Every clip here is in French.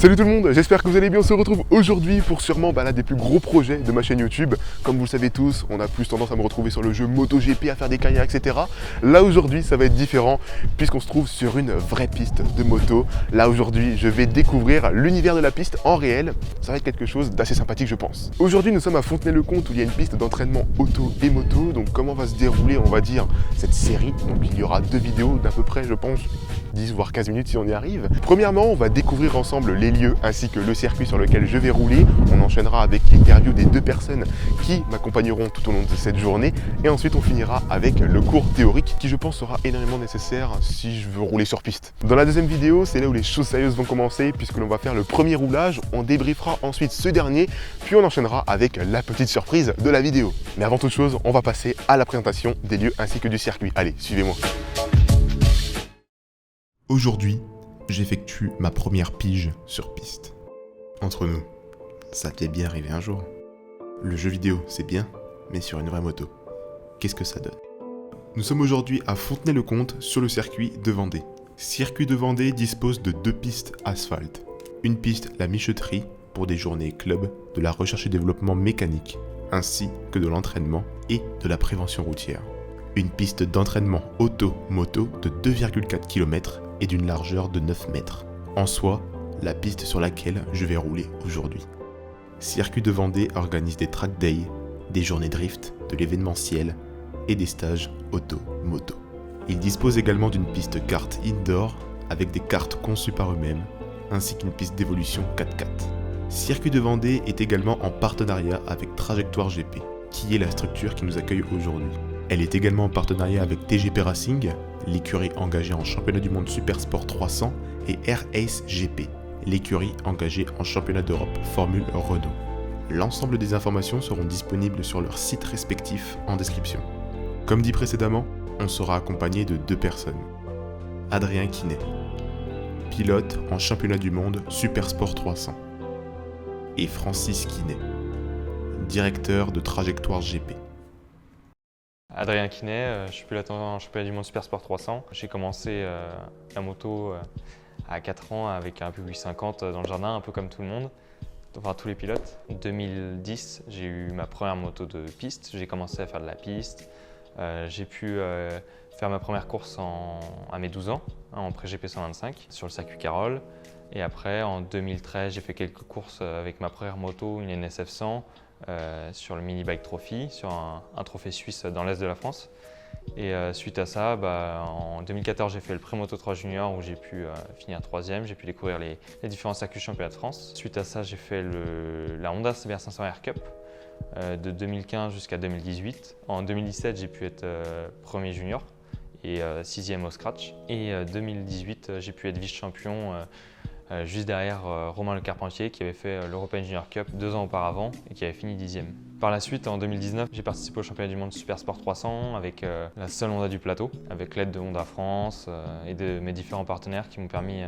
Salut tout le monde, j'espère que vous allez bien. On se retrouve aujourd'hui pour sûrement l'un des plus gros projets de ma chaîne YouTube. Comme vous le savez tous, on a plus tendance à me retrouver sur le jeu MotoGP, à faire des carrières, etc. Là aujourd'hui, ça va être différent puisqu'on se trouve sur une vraie piste de moto. Là aujourd'hui, je vais découvrir l'univers de la piste en réel. Ça va être quelque chose d'assez sympathique, je pense. Aujourd'hui, nous sommes à Fontenay-le-Comte où il y a une piste d'entraînement auto et moto. Donc comment va se dérouler, on va dire, cette série. Donc il y aura 2 vidéos d'à peu près, je pense, 10 voire 15 minutes si on y arrive. Premièrement, on va découvrir ensemble les lieux ainsi que le circuit sur lequel je vais rouler. On enchaînera avec l'interview des 2 personnes qui m'accompagneront tout au long de cette journée. Et ensuite, on finira avec le cours théorique qui, je pense, sera énormément nécessaire si je veux rouler sur piste. Dans la deuxième vidéo, c'est là où les choses sérieuses vont commencer puisque l'on va faire le premier roulage. On débriefera ensuite ce dernier, puis on enchaînera avec la petite surprise de la vidéo. Mais avant toute chose, on va passer à la présentation des lieux ainsi que du circuit. Allez, suivez-moi. Aujourd'hui, j'effectue ma première pige sur piste. Entre nous, ça t'est bien arrivé un jour. Le jeu vidéo, c'est bien, mais sur une vraie moto, qu'est-ce que ça donne? Nous sommes aujourd'hui à Fontenay-le-Comte sur le circuit de Vendée. Circuit de Vendée dispose de 2 pistes asphalte. Une piste, la Micheterie, pour des journées club, de la recherche et développement mécanique, ainsi que de l'entraînement et de la prévention routière. Une piste d'entraînement auto-moto de 2,4 km et d'une largeur de 9 mètres. En soi, la piste sur laquelle je vais rouler aujourd'hui. Circuit de Vendée organise des track days, des journées drift, de l'événementiel et des stages auto-moto. Il dispose également d'une piste kart indoor avec des karts conçus par eux-mêmes, ainsi qu'une piste d'évolution 4x4. Circuit de Vendée est également en partenariat avec Trajectoire GP, qui est la structure qui nous accueille aujourd'hui. Elle est également en partenariat avec TGP Racing, l'écurie engagée en championnat du monde Supersport 300, et Air Ace GP, l'écurie engagée en championnat d'Europe Formule Renault. L'ensemble des informations seront disponibles sur leurs sites respectifs en description. Comme dit précédemment, on sera accompagné de 2 personnes. Adrien Quinet, pilote en championnat du monde Supersport 300, et Francis Quinet, directeur de Trajectoire GP. Adrien Quinet, je suis pilote en championnat du monde Supersport 300. J'ai commencé la moto à 4 ans avec un Public 50 dans le jardin, un peu comme tout le monde, enfin tous les pilotes. En 2010, j'ai eu ma première moto de piste. J'ai commencé à faire de la piste. J'ai pu faire ma première course à mes 12 ans, en pré-GP 125 sur le circuit Carole. Et après, en 2013, j'ai fait quelques courses avec ma première moto, une NSF 100, sur le Mini Bike Trophy, sur un trophée suisse dans l'Est de la France. Et suite à ça, en 2014, j'ai fait le Pré-Moto 3 Junior où j'ai pu finir 3e. J'ai pu découvrir les différents circuits championnats de France. Suite à ça, j'ai fait la Honda CBR 500 Air Cup de 2015 jusqu'à 2018. En 2017, j'ai pu être premier junior et 6e au scratch. Et 2018, j'ai pu être vice-champion juste derrière Romain Le Carpentier qui avait fait l'European Junior Cup 2 ans auparavant et qui avait fini 10e. Par la suite, en 2019, j'ai participé au championnat du monde Supersport 300 avec la seule Honda du plateau, avec l'aide de Honda France et de mes différents partenaires qui m'ont permis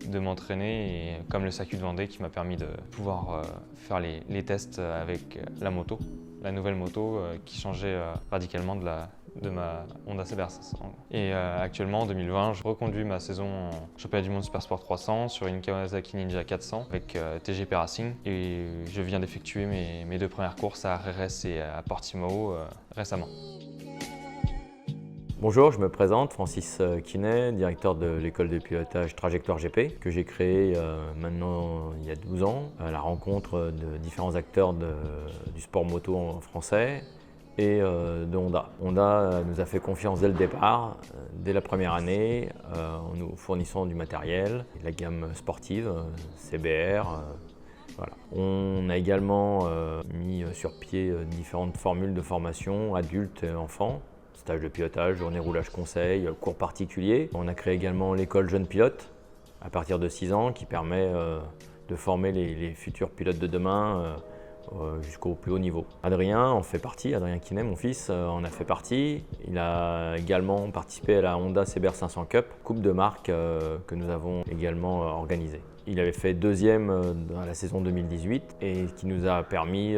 de m'entraîner, et comme le circuit de Vendée qui m'a permis de pouvoir faire les tests avec la moto, la nouvelle moto qui changeait radicalement de ma Honda CBR 500. Et actuellement, en 2020, je reconduis ma saison en championnat du monde Supersport 300 sur une Kawasaki Ninja 400 avec TGP Racing. Et je viens d'effectuer mes 2 premières courses à RS et à Portimao récemment. Bonjour, je me présente, Francis Quinet, directeur de l'école de pilotage Trajectoire GP, que j'ai créée maintenant il y a 12 ans, à la rencontre de différents acteurs du sport moto en français et de Honda. Honda nous a fait confiance dès le départ, dès la première année, en nous fournissant du matériel, la gamme sportive, CBR. Voilà. On a également mis sur pied différentes formules de formation adultes et enfants. Stage de pilotage, journée roulage conseil, cours particuliers. On a créé également l'école jeune pilote à partir de 6 ans qui permet de former les futurs pilotes de demain jusqu'au plus haut niveau. Adrien en fait partie, Adrien Quinet, mon fils, en a fait partie. Il a également participé à la Honda CBR 500 Cup, coupe de marque que nous avons également organisée. Il avait fait deuxième dans la saison 2018 et qui nous a permis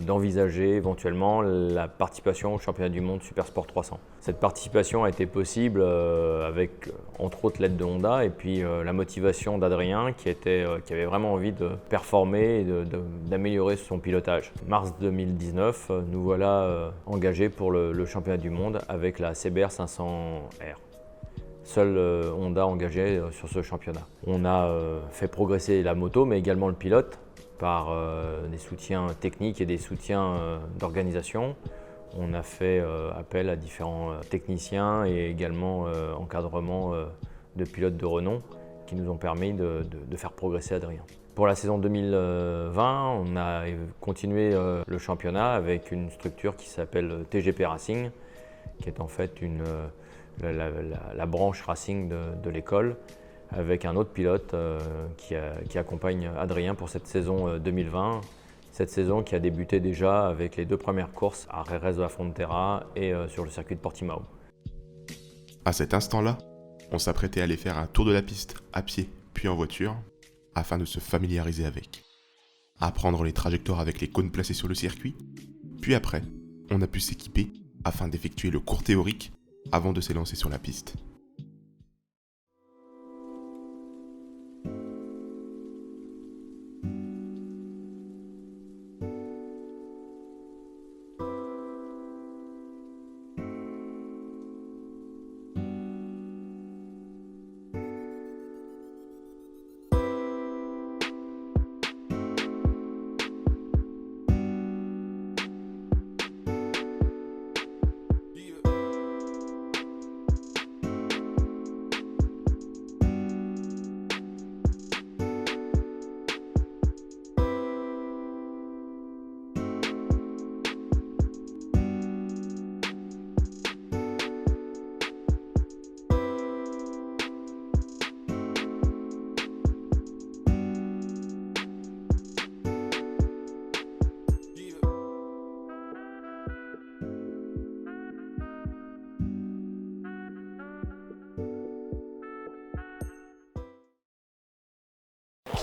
d'envisager éventuellement la participation au championnat du monde Super Sport 300. Cette participation a été possible avec entre autres l'aide de Honda et puis la motivation d'Adrien qui avait vraiment envie de performer et d'améliorer son pilotage. Mars 2019, nous voilà engagés pour le championnat du monde avec la CBR 500R. Seul Honda engagé sur ce championnat. On a fait progresser la moto, mais également le pilote, par des soutiens techniques et des soutiens d'organisation. On a fait appel à différents techniciens et également encadrement de pilotes de renom qui nous ont permis de faire progresser Adrien. Pour la saison 2020, on a continué le championnat avec une structure qui s'appelle TGP Racing, qui est en fait la branche racing de l'école, avec un autre pilote qui accompagne Adrien pour cette saison 2020. Cette saison qui a débuté déjà avec les 2 premières courses à Jerez de la Frontera et sur le circuit de Portimao. À cet instant-là, on s'apprêtait à aller faire un tour de la piste, à pied, puis en voiture, afin de se familiariser avec. Apprendre les trajectoires avec les cônes placés sur le circuit, puis après, on a pu s'équiper afin d'effectuer le cours théorique avant de s'élancer sur la piste.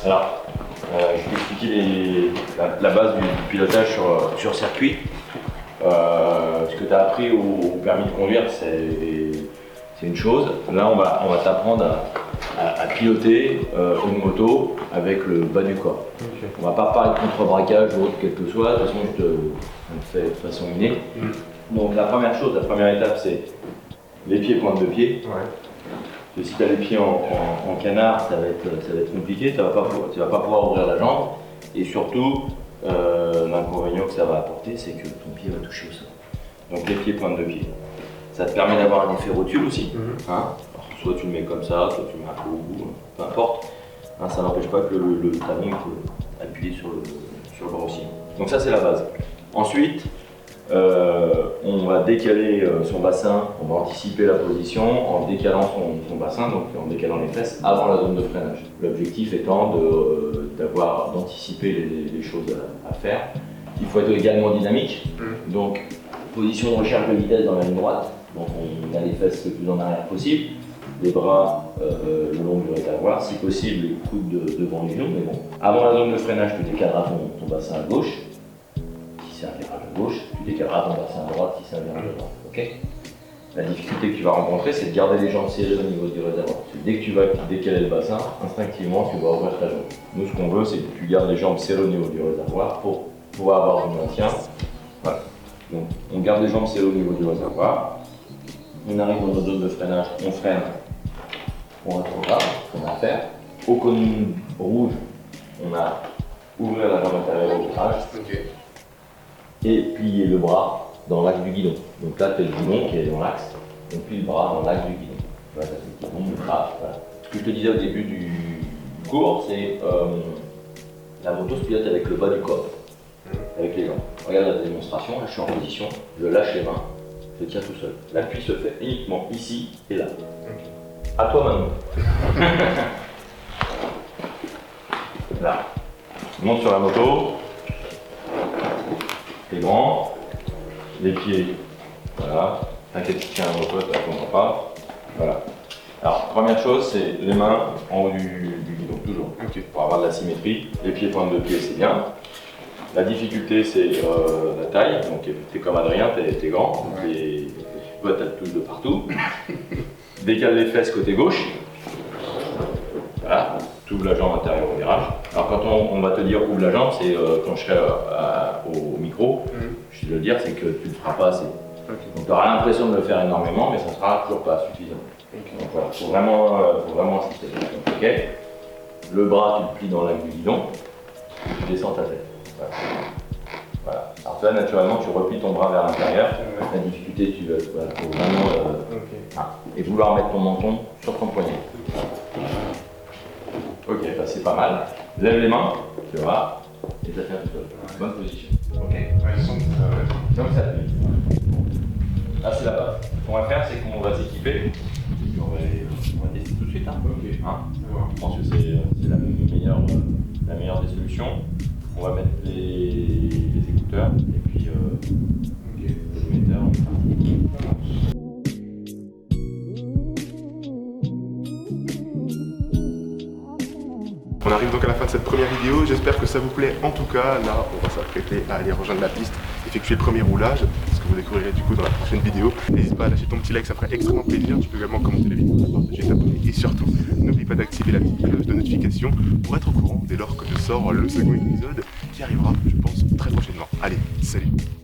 Alors, je vais expliquer la base du pilotage sur circuit. Ce que tu as appris au permis de conduire, c'est une chose. Là, on va t'apprendre à piloter une moto avec le bas du corps. Okay. On va pas parler de contre-braquage ou autre, quel que soit. De toute façon, je te fais de façon innée. Donc, la première étape, c'est les pieds, pointe de pied. Ouais. Si tu as les pieds en canard, ça va être compliqué, tu ne vas pas pouvoir ouvrir la jambe. Et surtout, l'inconvénient que ça va apporter, c'est que ton pied va toucher au sol. Donc les pieds, pointe de pied. Ça te permet d'avoir un effet rotule aussi. Hein. Alors, soit tu le mets comme ça, soit tu le mets un peu au bout, peu importe. Hein, ça n'empêche pas que le talon peut appuyer sur le bras aussi. Donc ça, c'est la base. Ensuite, on va décaler son bassin, on va anticiper la position en décalant son bassin, donc en décalant les fesses avant la zone de freinage. L'objectif étant d'anticiper les choses à faire. Il faut être également dynamique, donc position de recherche de vitesse dans la ligne droite, donc on a les fesses le plus en arrière possible, les bras le long du réservoir, si possible les coudes devant les genoux, mais bon. Avant la zone de freinage, tu décaleras ton bassin à gauche. Si c'est un virage à gauche, tu décaleras ton bassin à droite si c'est un virage à droite. Okay. La difficulté que tu vas rencontrer, c'est de garder les jambes serrées au niveau du réservoir. Dès que tu vas décaler le bassin, instinctivement, tu vas ouvrir ta jambe. Nous, ce qu'on veut, c'est que tu gardes les jambes serrées au niveau du réservoir pour pouvoir avoir du maintien. Voilà. Donc, on garde les jambes serrées au niveau du réservoir. On arrive dans notre zone de freinage, on freine. On rétrograde, ce qu'on a à faire. Au cône rouge, on a ouvrir la jambe intérieure au virage. Okay. Et plier le bras dans l'axe du guidon. Donc là, tu as le guidon qui est dans l'axe, on plie le bras dans l'axe du guidon. Voilà, voilà. Ce que je te disais au début du cours, c'est la moto se pilote avec le bas du corps, avec les jambes. Regarde la démonstration, là je suis en position, je lâche les mains, je tiens tout seul. L'appui se fait uniquement ici et là. À toi maintenant. Là. Tu montes sur la moto, t'es grand, les pieds, voilà. T'inquiète si tu tiens la moto, ça ne tombera pas. Voilà. Alors, première chose, c'est les mains en haut du guidon, toujours. Ok. pour avoir de la symétrie. Les pieds pointe de pied, c'est bien. La difficulté, c'est la taille. Donc, t'es comme Adrien, t'es grand. Donc, toi, t'as de touche de partout. Décale les fesses côté gauche. Voilà. Tu ouvres la jambe intérieure au virage. Alors, quand on va te dire ouvre la jambe, c'est quand je serai au micro, je vais te le dire, c'est que tu ne le feras pas assez. Ok. Donc, tu auras l'impression de le faire énormément, mais ça ne sera toujours pas suffisant. Ok. Donc, voilà. Faut vraiment insister. Ok. Le bras, tu le plies dans l'axe du guidon. Tu descends ta tête. Voilà. Voilà. Alors toi, naturellement, tu replies ton bras vers l'intérieur. La difficulté, voilà, faut vraiment et vouloir mettre ton menton sur ton poignet. Ok, bah, c'est pas mal. Lève les mains, tu vois, et t'as fait un peu. Bonne position. Ok. Donc ça plie. Là, c'est la base. Ce qu'on va faire, c'est qu'on va s'équiper. Et puis on va tester tout de suite. Hein. Ok. Hein, je pense que c'est la meilleure des solutions. On va mettre les écouteurs et puis l'émetteur. On arrive donc à la fin de cette première vidéo, j'espère que ça vous plaît. En tout cas, là, on va s'apprêter à aller rejoindre la piste, effectuer le premier roulage, ce que vous découvrirez du coup dans la prochaine vidéo. N'hésite pas à lâcher ton petit like, ça ferait extrêmement plaisir. Tu peux également commenter la vidéo, la partager, t'abonner et surtout, n'oublie pas d'activer la petite cloche de notification pour être au courant dès lors que je sors le second épisode qui arrivera, je pense, très prochainement. Allez, salut!